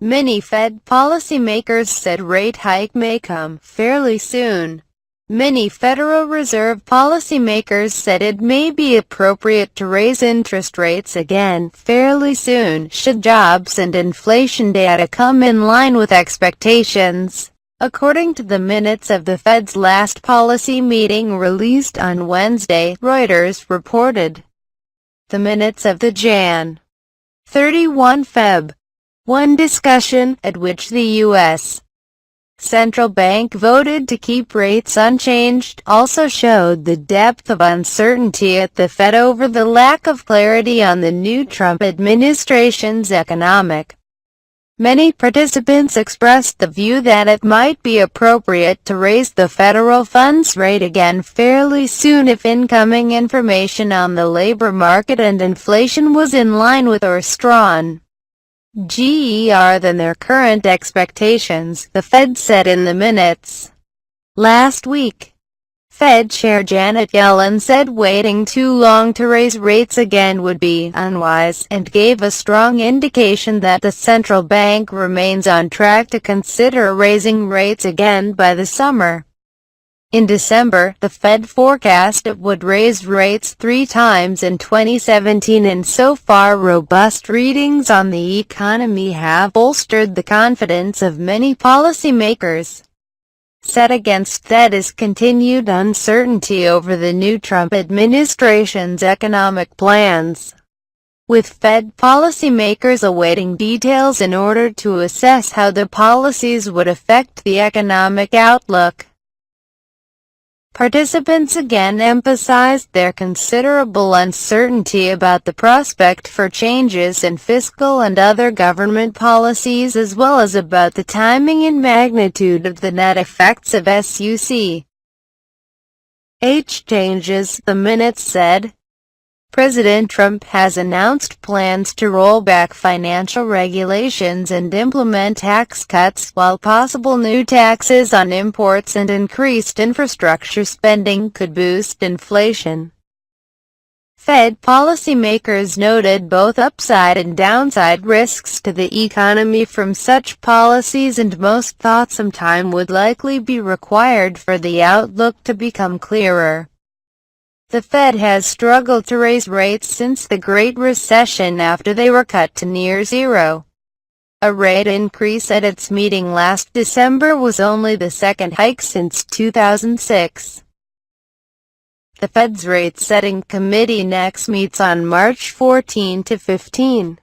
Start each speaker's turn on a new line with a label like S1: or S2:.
S1: Many Fed policymakers said rate hike may come fairly soon. Many Federal Reserve policymakers said it may be appropriate to raise interest rates again fairly soon should jobs and inflation data come in line with expectations. According to the minutes of the Fed's last policy meeting released on Wednesday, Reuters reported. The minutes of the Jan. 31 Feb. 1 discussion, at which the U.S. Central Bank voted to keep rates unchanged, also showed the depth of uncertainty at the Fed over the lack of clarity on the new Trump administration's economic. Many participants expressed the view that it might be appropriate to raise the federal funds rate again fairly soon if incoming information on the labor market and inflation was in line with or stronger than their current expectations, the Fed said in the minutes. Last week, Fed Chair Janet Yellen said waiting too long to raise rates again would be unwise, and gave a strong indication that the central bank remains on track to consider raising rates again by the summer. In December, the Fed forecast it would raise rates 3 times in 2017, and so far robust readings on the economy have bolstered the confidence of many policymakers. Set against that is continued uncertainty over the new Trump administration's economic plans, with Fed policymakers awaiting details in order to assess how the policies would affect the economic outlook. Participants again emphasized their considerable uncertainty about the prospect for changes in fiscal and other government policies, as well as about the timing and magnitude of the net effects of SUC changes, the minutes said. President Trump has announced plans to roll back financial regulations and implement tax cuts, while possible new taxes on imports and increased infrastructure spending could boost inflation. Fed policymakers noted both upside and downside risks to the economy from such policies, and most thought some time would likely be required for the outlook to become clearer. The Fed has struggled to raise rates since the Great Recession after they were cut to near zero. A rate increase at its meeting last December was only the second hike since 2006. The Fed's rate-setting committee next meets on March 14 to 15.